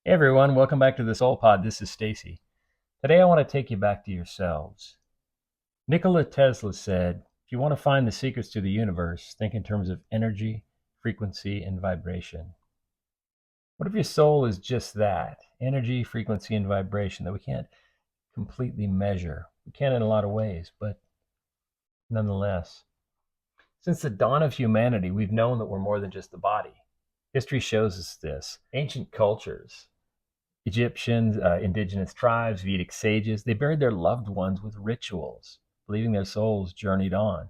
Hey everyone, welcome back to the Soul Pod. This is Stacy. Today I want to take you back to yourselves. Nikola Tesla said, if you want to find the secrets to the universe, think in terms of energy, frequency, and vibration. What if your soul is just that? Energy, frequency, and vibration that we can't completely measure. We can in a lot of ways, but nonetheless. Since the dawn of humanity, we've known that we're more than just the body. History shows us this. Ancient cultures, Egyptians, indigenous tribes, Vedic sages, they buried their loved ones with rituals, believing their souls journeyed on.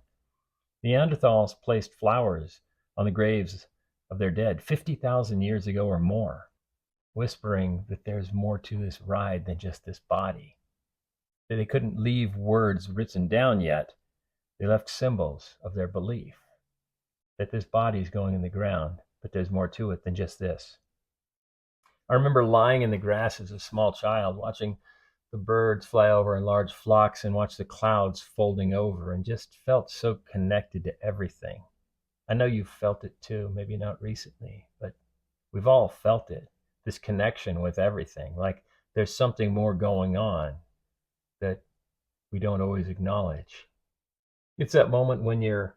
Neanderthals placed flowers on the graves of their dead 50,000 years ago or more, whispering that there's more to this ride than just this body. They couldn't leave words written down yet. They left symbols of their belief that this body is going in the ground, but there's more to it than just this. I remember lying in the grass as a small child, watching the birds fly over in large flocks and watch the clouds folding over, and just felt so connected to everything. I know you've felt it too, maybe not recently, but we've all felt it, this connection with everything. Like there's something more going on that we don't always acknowledge. It's that moment when you're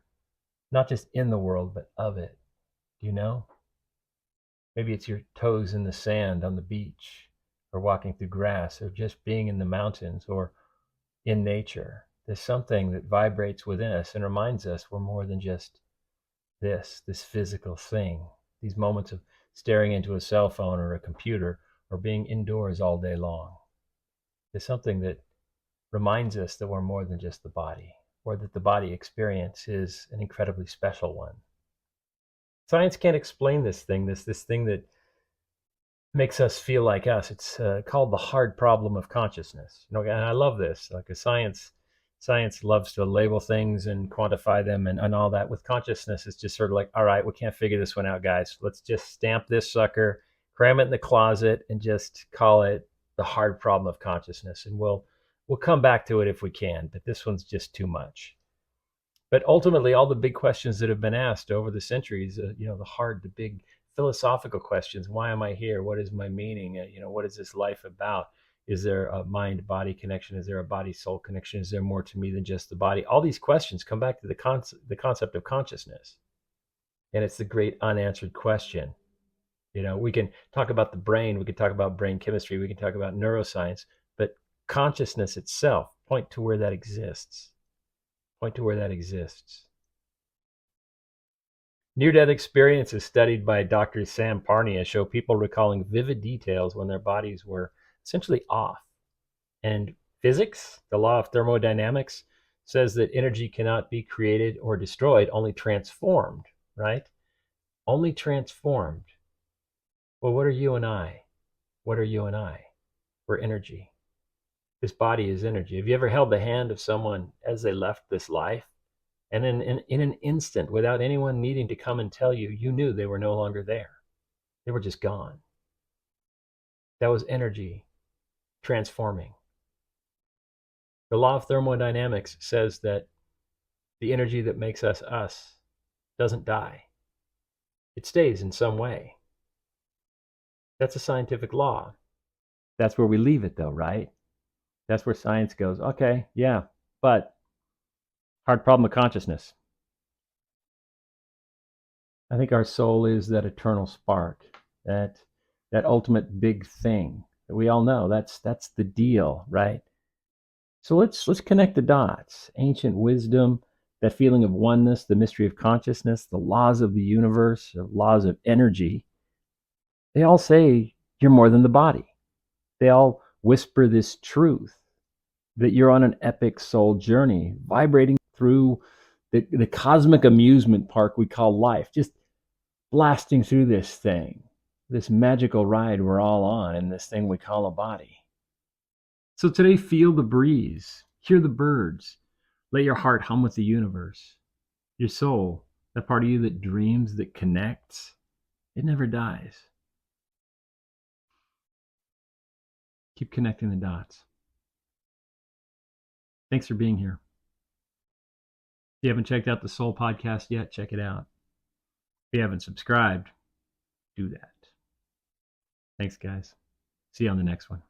not just in the world, but of it. Do you know? Maybe it's your toes in the sand on the beach, or walking through grass, or just being in the mountains or in nature. There's something that vibrates within us and reminds us we're more than just this physical thing. These moments of staring into a cell phone or a computer or being indoors all day long. There's something that reminds us that we're more than just the body, or that the body experience is an incredibly special one. Science can't explain this thing that makes us feel like us. It's called the hard problem of consciousness. And I love this. Like a science loves to label things and quantify them and all that. With consciousness, it's just sort of like, all right, we can't figure this one out, guys. Let's just stamp this sucker, cram it in the closet, and just call it the hard problem of consciousness. And we'll come back to it if we can. But this one's just too much. But ultimately, all the big questions that have been asked over the centuries, the big philosophical questions: why am I here? What is my meaning? What is this life about? Is there a mind-body connection? Is there a body-soul connection? Is there more to me than just the body? All these questions come back to the concept of consciousness, and it's the great unanswered question. We can talk about the brain, we can talk about brain chemistry, we can talk about neuroscience, but consciousness itself, point to where that exists. Point to where that exists. Near-death experiences studied by Dr. Sam Parnia show people recalling vivid details when their bodies were essentially off. And physics, the law of thermodynamics, says that energy cannot be created or destroyed, only transformed, right? Only transformed. Well, what are you and I? What are you and I? We're energy. This body is energy. Have you ever held the hand of someone as they left this life? And in an instant, without anyone needing to come and tell you, you knew they were no longer there. They were just gone. That was energy transforming. The law of thermodynamics says that the energy that makes us us doesn't die. It stays in some way. That's a scientific law. That's where we leave it though, right? That's where science goes, okay, yeah, but hard problem of consciousness. I think our soul is that eternal spark, that ultimate big thing that we all know. That's the deal, right? So let's connect the dots. Ancient wisdom, that feeling of oneness, the mystery of consciousness, the laws of the universe, the laws of energy. They all say you're more than the body. They all whisper this truth that you're on an epic soul journey, vibrating through the cosmic amusement park we call life, just blasting through this thing, this magical ride we're all on in this thing we call a body. So today, feel the breeze, hear the birds, let your heart hum with the universe. Your soul, that part of you that dreams, that connects, it never dies. Keep connecting the dots. Thanks for being here. If you haven't checked out the Soul Podcast yet, check it out. If you haven't subscribed, do that. Thanks, guys. See you on the next one.